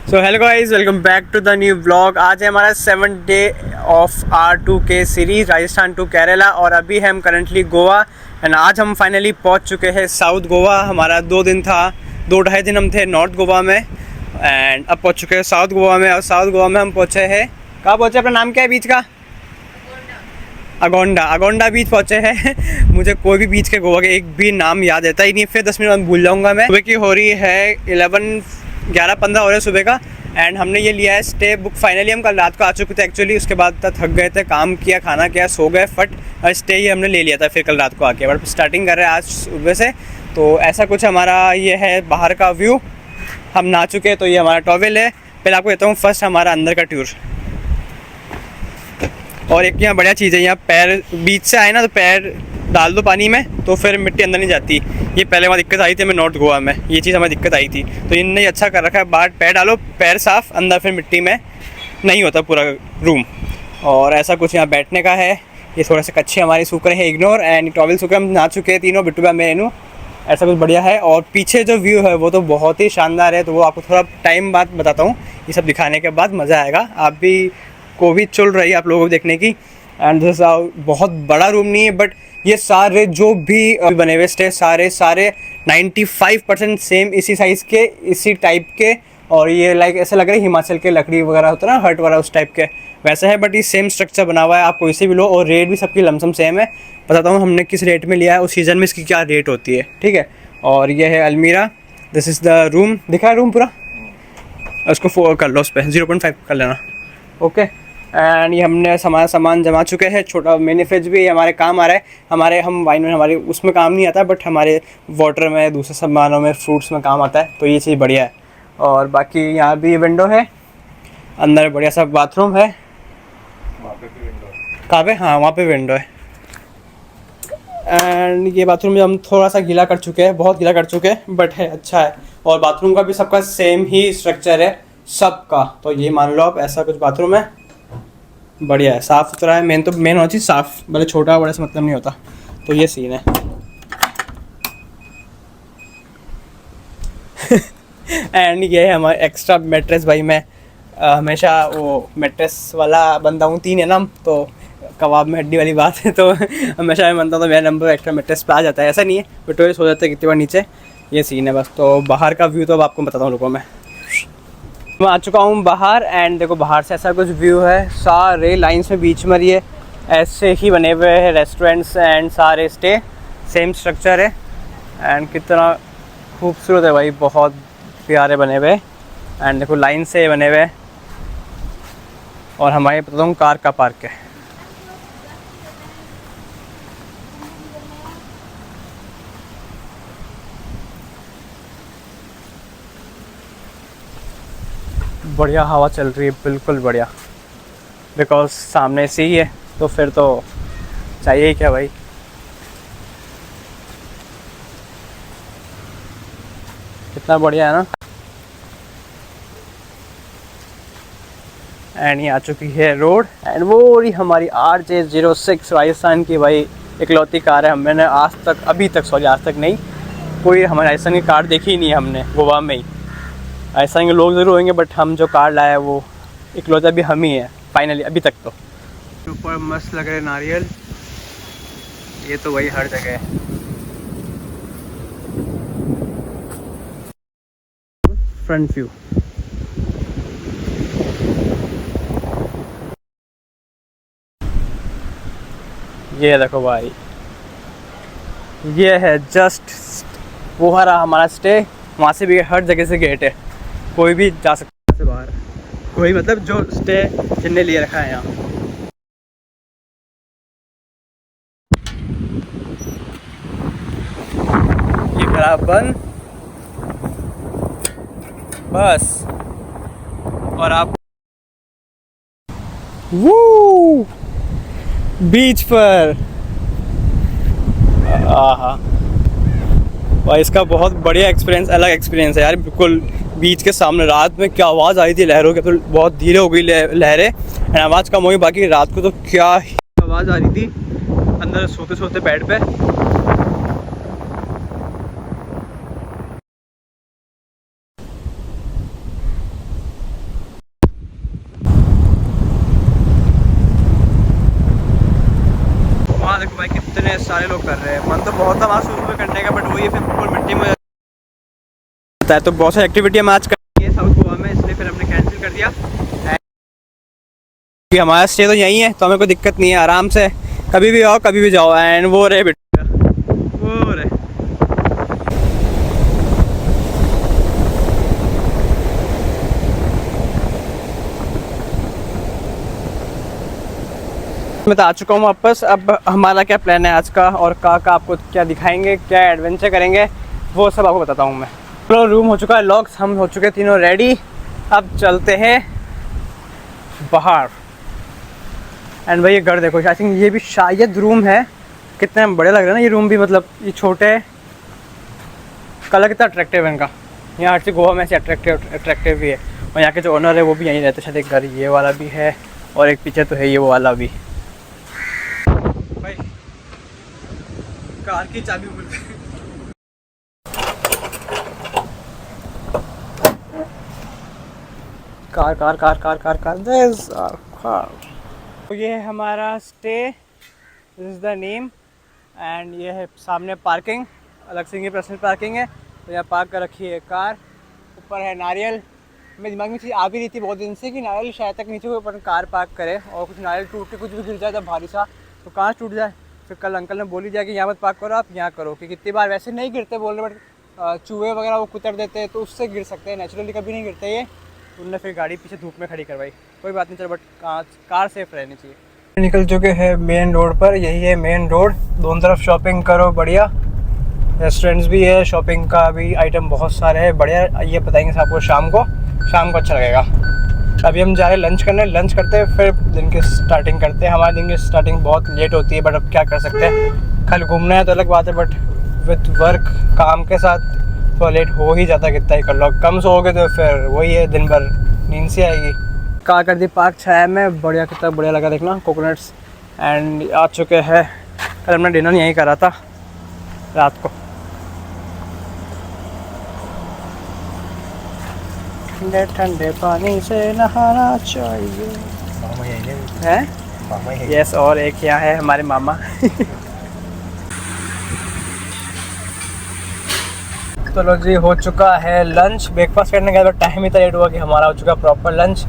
So hello guys, welcome back to the new blog. आज है हमारा 7th day of R2K series Rajasthan to Kerala और अभी हम करंटली गोवा एंड आज हम फाइनली पहुंच चुके हैं साउथ गोवा। हमारा 2 दिन था, 2-2.5 दिन हम थे नॉर्थ गोवा में एंड अब पहुंच चुके हैं साउथ गोवा में। और साउथ गोवा में हम पहुंचे हैं, कहाँ पहुँचे? अपना नाम क्या है बीच का? अगोंडा बीच पहुँचे हैं। मुझे कोई भी बीच के गोवा के एक भी नाम याद रहता ही नहीं, फिर 10 मिनट में भूल जाऊँगा मैं। सुबह की हो रही है 11:15 हो रहे सुबह का एंड हमने ये लिया है स्टे बुक। फाइनली हम कल रात को आ चुके थे एक्चुअली, उसके बाद थक गए थे, काम किया, खाना किया, सो गए फट, और स्टे ही हमने ले लिया था फिर कल रात को आके। बट स्टार्टिंग कर रहे हैं आज सुबह से, तो ऐसा कुछ हमारा ये है बाहर का व्यू। हम नहा चुके हैं तो ये हमारा टॉवेल है। पहले आपको कहता हूँ फर्स्ट हमारा अंदर का टूर। और एक यहाँ बढ़िया चीज़ है, यहाँ पैर बीच से आए ना तो पैर डाल दो पानी में तो फिर मिट्टी अंदर नहीं जाती। ये पहले वहाँ दिक्कत आई थी हमें नॉर्थ गोवा में, ये चीज़ हमें दिक्कत आई थी, तो इनने अच्छा कर रखा है। बाहर पैर डालो, पैर साफ, अंदर फिर मिट्टी में नहीं होता पूरा रूम। और ऐसा कुछ यहाँ बैठने का है। ये थोड़े से कच्चे हमारे सूख रहे हैं, इग्नोर, एंड टॉवल सूख रहे, हम नहा चुके हैं तीनों, बिट्टू मैं नू। ऐसा कुछ बढ़िया है। और पीछे जो व्यू है वो तो बहुत ही शानदार है, तो वो आपको थोड़ा टाइम बाद बताता हूँ। ये सब दिखाने के बाद मज़ा आएगा। आप भी कोविड चल रही है आप लोगों को देखने की। एंड दिस बहुत बड़ा रूम नहीं है, बट ये सारे जो भी बने हुए स्टे सारे 95% सेम इसी साइज़ के, इसी टाइप के। और ये लाइक ऐसे लग रहा है हिमाचल के लकड़ी वगैरह होता है ना, हट वगैरह उस टाइप के वैसे है, बट ये सेम स्ट्रक्चर बना हुआ है। आप कोई से भी लो, और रेट भी सबकी लमसम सेम है। बताता हूँ हमने किस रेट में लिया है, उस सीज़न में इसकी क्या रेट होती है, ठीक है। और ये है अलमीरा, दिस इज़ द रूम। दिखा है रूम पूरा, उसको 4 कर लो, उस पर 0.5 कर लेना, ओके। एंड ये हमने सामान जमा चुके हैं। छोटा मिनी फ्रिज भी हमारे काम आ रहा है। हम वाइन में हमारे उसमें काम नहीं आता, बट हमारे वाटर में, दूसरे सामानों में, फ्रूट्स में काम आता है, तो ये चीज़ बढ़िया है। और बाकी यहाँ भी विंडो है, अंदर बढ़िया सा बाथरूम है। कहाँ पे? हाँ, वहाँ पे विंडो है। एंड ये बाथरूम में हम थोड़ा सा गीला कर चुके हैं, बहुत गीला कर चुके हैं, बट है अच्छा है। और बाथरूम का भी सबका सेम ही स्ट्रक्चर है सबका, तो ये मान लो आप ऐसा कुछ बाथरूम है, बढ़िया है, साफ़ सुथरा है। मेन होना चाहिए साफ़, भले छोटा बड़े से मतलब नहीं होता। तो ये सीन है। एंड ये है हमारा एक्स्ट्रा मैट्रेस। भाई मैं हमेशा वो मैट्रेस वाला बंदा हूँ, 3 है ना, तो कबाब में हड्डी वाली बात है, तो हमेशा मैं मानता हूँ तो मेरा नंबर एक्स्ट्रा मैट्रेस पे आ जाता है। ऐसा नहीं है, बटोरे सो जाते हैं कितनी बार नीचे। ये सीन है बस। तो बाहर का व्यू तो अब आपको बताता हूँ, रुको मैं आ चुका हूँ बाहर। एंड देखो बाहर से ऐसा कुछ व्यू है, सारे लाइन से बीच में ये ऐसे ही बने हुए हैं रेस्टोरेंट्स एंड सारे स्टे, सेम स्ट्रक्चर है। एंड कितना खूबसूरत है भाई, बहुत प्यारे बने हुए। एंड देखो लाइन से बने हुए। और हमारे बताता हूँ कार का पार्क है। बढ़िया हवा चल रही है, बिल्कुल बढ़िया, बिकॉज सामने से ही है, तो फिर तो चाहिए ही क्या भाई। कितना बढ़िया है ना। एंड ये आ चुकी है रोड। एंड वो रही हमारी RJ06 राजस्थान की भाई इकलौती कार है। मैंने आज तक नहीं कोई हमारे राजस्थान की कार देखी ही नहीं है हमने गोवा में ही। राजस्थान के लोग ज़रूर होंगे, बट हम जो कार लाए हैं वो इकलौता भी हम ही है फाइनली अभी तक। तो ऊपर मस्त लग रहे नारियल, ये तो वही हर जगह है। फ्रंट व्यू ये देखो भाई, ये है जस्ट वो हरा हमारा स्टे। वहाँ से भी हर जगह से गेट है, कोई भी जा सकता है बाहर, कोई मतलब जो स्टे जिनने लिए रखा है यहाँ। ये करा बंद बस, और आप वो बीच पर आहा और इसका बहुत बढ़िया एक्सपीरियंस, अलग एक्सपीरियंस है यार। बिल्कुल बीच के सामने रात में क्या आवाज़ आई थी लहरों की, तो बहुत धीरे हो गई लहरें एंड आवाज़ कम हो गई। बाकी रात को तो क्या ही आवाज़ आ रही थी अंदर सोते सोते बेड पे। सारे लोग कर रहे हैं। मन तो बहुत था वहाँ शुरू में करने का, बट वही फिर फुल मिट्टी में होता है। तो बहुत सारी एक्टिविटी हम आज करेंगे साउथ गोवा में, इसलिए फिर हमने कैंसिल कर दिया। हमारा स्टे तो यहीं है, तो हमें कोई दिक्कत नहीं है, आराम से कभी भी आओ कभी भी जाओ। एंड वो रहे बेटा, वो रहे। मैं तो आ चुका हूँ वापस। अब हमारा क्या प्लान है आज का, और का आपको क्या दिखाएंगे, क्या एडवेंचर करेंगे, वो सब आपको बताता हूँ मैं। चलो रूम हो चुका है लॉक्स, हम हो चुके तीनों रेडी। अब चलते हैं बाहर। एंड भाई ये घर देखो, आई थिंक ये भी शायद रूम है। कितने बड़े लग रहे हैं ना ये रूम भी, मतलब ये छोटे, कलर कितना अट्रैक्टिव है इनका। यहाँ हर चीज़ गोवा में ऐसे अट्रैक्टिव भी है। और यहाँ के जो ओनर है वो भी यहीं रहते हैं। शायद एक घर ये वाला भी है, और एक पीछे तो है ये वो वाला भी। भाई कार की चाबी भूल गए। Car car car car car car this car. तो ये है हमारा stay, this is the name. And ये है सामने पार्किंग, अलग से ये पर्सनल पार्किंग है, तो यहाँ पार्क कर रखी है कार। ऊपर है नारियल। मेरे दिमाग में चीज़ आ भी रही थी बहुत दिन से कि नारियल शायद तक नीचे को अपन कार पार्क करे, और कुछ नारियल टूट के कुछ भी गिर जाए जब भारी सा, तो कांच टूट जाए। फिर कल अंकल ने बोली जाए कि यहाँ मत पार्क करो, आप यहाँ करो, कि कितनी बार वैसे नहीं गिरते बोल रहे, बट चूहे वगैरह वो कुतर देते हैं तो उससे गिर सकते हैं, नेचुरली कभी नहीं गिरते ये। उनने फिर गाड़ी पीछे धूप में खड़ी करवाई। कोई बात नहीं, चलो, बट कार सेफ रहनी चाहिए। निकल चुके हैं मेन रोड पर, यही है मेन रोड। दोनों तरफ शॉपिंग करो, बढ़िया रेस्टोरेंट्स भी है, शॉपिंग का भी आइटम बहुत सारे हैं, बढ़िया। ये बताएंगे आपको शाम को अच्छा लगेगा। अभी हम जा रहे हैं लंच करने, लंच करते हैं फिर दिन की स्टार्टिंग करते हैं। हमारे दिन की स्टार्टिंग बहुत लेट होती है, बट अब क्या कर सकते हैं, खाली घूमना है तो अलग बात है, बट विद वर्क काम के साथ तो लेट हो ही जाता है, कितना ही कर लो। कम सोओगे तो फिर वही है, दिन भर नींद से आएगी। कार कर दी पार्क छाया में, बढ़िया, कितना बढ़िया लगा देखना, कोकोनट्स। एंड आ चुके हैं, कल हमने डिनर यहीं करा था रात को। ठंडे ठंडे पानी से नहाना चाहिए। मामा यही है, मामा यही। यस, और एक यहाँ है हमारे मामा। चलो जी, हो चुका है लंच। ब्रेकफास्ट करने के बाद टाइम इतना लेट हुआ कि हमारा हो चुका प्रॉपर लंच।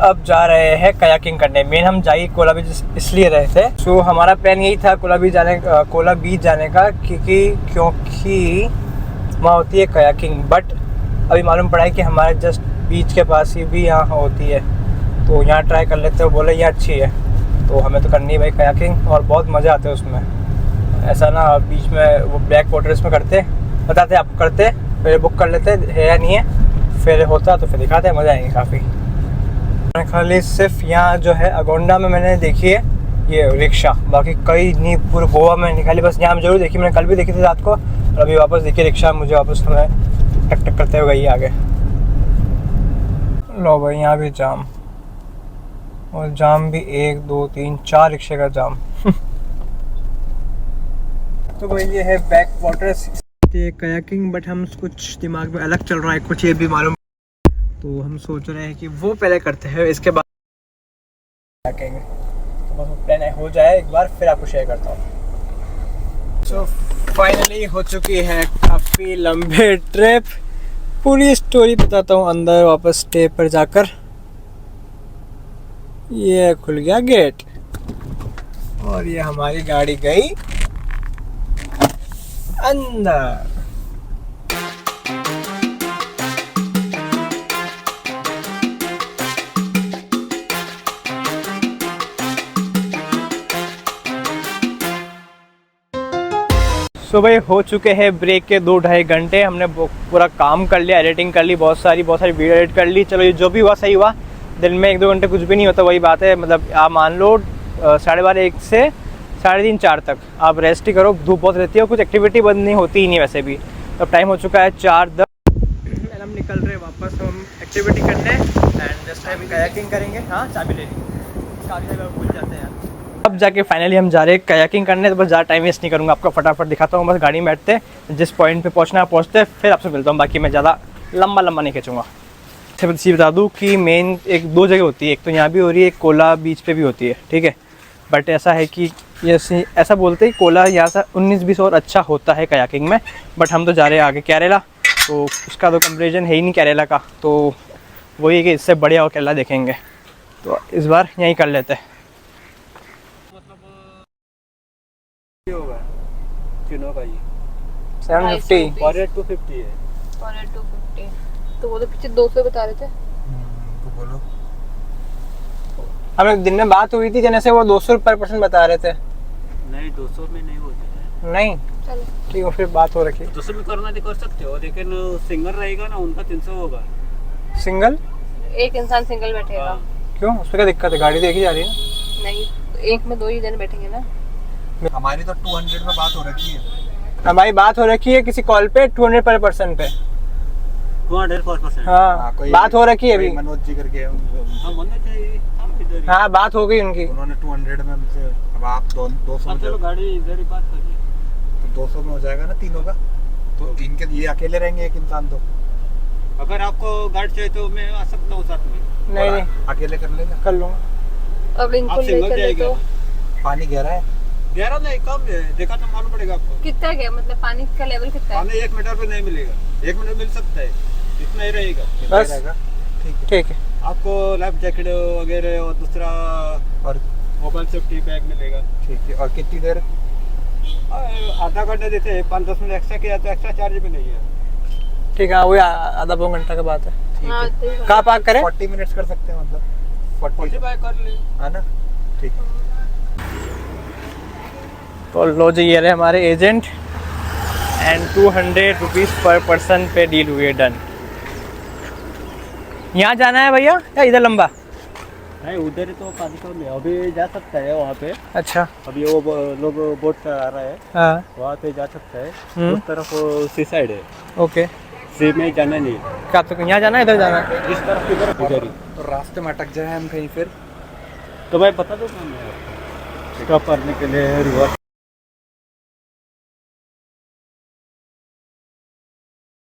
अब जा रहे हैं कयाकिंग करने। मेन हम जाई कोला बीच इसलिए रहे थे, सो हमारा प्लान यही था कोला बीच जाने का, क्योंकि वहाँ होती है कयाकिंग। बट अभी मालूम पड़ा है कि हमारे जस्ट बीच के पास ही भी यहाँ होती है, तो यहाँ ट्राई कर लेते हैं। बोले ये अच्छी है, तो हमें तो करनी है भाई कयाकिंग, और बहुत मज़ा आता है उसमें। ऐसा ना बीच में वो ब्लैक वाटर्स में करते, बताते आपको, करते फिर बुक कर लेते है या नहीं है, फिर होता तो फिर दिखाते हैं, मज़ा आएंगे काफ़ी। खाली सिर्फ यहाँ जो है अगोंडा में मैंने देखी है ये रिक्शा, बाकी कई नहीं पूरे गोवा में निकाली, बस यहाँ जरूर देखी मैंने। कल भी देखी थी रात को, और अभी वापस देखी रिक्शा, मुझे वापस हमें टक टक करते हुए गई आगे। लो भाई, यहाँ भी जाम, और जाम भी 1 2 3 4 रिक्शे का जाम। तो भाई ये है बैक वाटर्स, ये कयाकिंग, बट हम कुछ दिमाग में अलग चल रहा है, कुछ ये भी मालूम, तो हम सोच रहे हैं कि वो पहले करते हैं, इसके बाद कयाकिंग। तो बस वो प्लान हो जाए एक बार, फिर आपको शेयर करता हूँ। सो फाइनली हो चुकी है काफ़ी लंबे ट्रिप। पूरी स्टोरी बताता हूँ अंदर वापस स्टे पर जाकर। ये खुल गया गेट, और ये हमारी गाड़ी गई अंदर। तो भाई हो चुके हैं ब्रेक के 2-2.5 घंटे। हमने पूरा काम कर लिया, एडिटिंग कर ली, बहुत सारी वीडियो एडिट कर ली। चलो ये जो भी हुआ सही हुआ। दिन में 1-2 घंटे कुछ भी नहीं होता, वही बात है। मतलब आप मान लो 12:30 से 3:30-4 तक आप रेस्ट ही करो, धूप बहुत रहती है, और कुछ एक्टिविटी बंद नहीं होती ही नहीं वैसे भी। तो टाइम हो चुका है 4:10, हम निकल रहे वापस हम एक्टिविटी करने। एंड जस्ट टाइम कयाकिंग करेंगे। हाँ, चाबी ले ली, काफ़ी जगह भूल जाते हैं यार। अब जाके फाइनली हम जा रहे हैं कयाकिंग करने। तो बस ज़्यादा टाइम वेस्ट नहीं करूँगा, आपको फटाफट दिखाता हूँ। बस गाड़ी में बैठते, जिस पॉइंट पे पहुँचना है पहुँचते, फिर आपसे मिलता हूँ। बाकी मैं ज़्यादा लंबा नहीं खींचूँगा। बता दूँ कि मेन 1-2 जगह होती है, एक तो यहाँ भी हो रही है, एक कोला बीच पे भी होती है, ठीक है। बट ऐसा है कि ये ऐसा बोलते हैं कोला यहाँ से 19-20 और अच्छा होता है कयाकिंग में। बट हम तो जा रहे हैं आगे केरला, तो उसका तो कंपेरिजन है ही नहीं केरला का, तो वही है कि इससे बढ़िया और केरला देखेंगे, तो इस बार यहीं कर लेते हैं। होगा तीनों का ये 750 पर हेड 250 है। और 250, तो वो तो पीछे 200 बता रहे थे। तो बोलो हमें दिन में बात हुई थी जैसे वो 200 रुपये पर पर्सन बता रहे थे। नहीं 200 में नहीं होता है। नहीं चलो ठीक है, फिर बात हो रखी है। 200 में करना तो कर सकते हो, लेकिन सिंगल रहेगा ना उनका 300 होगा। सिंगल एक इंसान सिंगल बैठेगा। हाँ। क्यों, उसमें क्या दिक्कत है, गाड़ी देखी जा रही है। नहीं, एक में 2 ही जन बैठेंगे ना। हमारी तो 200 में बात हो रखी है। हमारी बात हो रखी है किसी कॉल पे 200 पर पर्सन पे। 200%। हाँ बात हो रखी है अभी। मनोज जी करके हाँ मनोज जी, हाँ इधर ही। हाँ बात हो गई उनकी। उन्होंने 200 में हमसे, अब आप 200 में चलो गाड़ी इधर ही बात करिए, तो 200 में हो जाएगा ना तीनों का। तो इनके ये अकेले रहेंगे एक इंसान, तो अगर आपको गाड़ी चाहिए तो मैं आ सकता हूँ साथ में। नहीं नहीं अकेले कर लेगा, कर लूँगा। अब इनको लेकर ले तो पानी गहरा है। गहरा नहीं, कम है, देखा तो मालूम पड़ेगा आपको। कितना गया, मतलब पानी का लेवल कितना है? पानी 1 मीटर पे नहीं मिलेगा, 1 मीटर मिल सकता है, इतना ही रहेगा। बस ठीक है, ठीक है। आपको लाइफ जैकेट वगैरह और दूसरा और मोबाइल सेफ्टी बैग मिलेगा। ठीक है, और कितनी देर? आधा घंटा देते हैं, 5-10 मिनट एक्स्ट्रा किया तो एक्स्ट्रा चार्ज भी नहीं है। ठीक है, वही आधा पौन घंटा का बात है। हाँ, कहाँ पार्क करें? 40 मिनट्स कर सकते हैं, मतलब 40 बाय कर ले, है ना। ठीक है, तो लो जी ये रहे हमारे एजेंट, एंड 200 रुपीज़ पर पर्सन पे डील हुई है, डन। यहाँ जाना है भैया या इधर लंबा? नहीं उधर ही तो पानी तो नहीं, अभी जा सकता है वहाँ पे। अच्छा अभी वो लोग बोट से आ रहा है, हाँ वहाँ पे जा सकता है। उस तरफ सी साइड है, ओके। सी में जाना नहीं, क्या तो यहाँ जाना है, इधर जाना है? इस तरफ इधर ही। तो रास्ते में अटक जाए हम कहीं फिर? तो मैं बता दूँ स्टॉप करने के लिए रिवर्स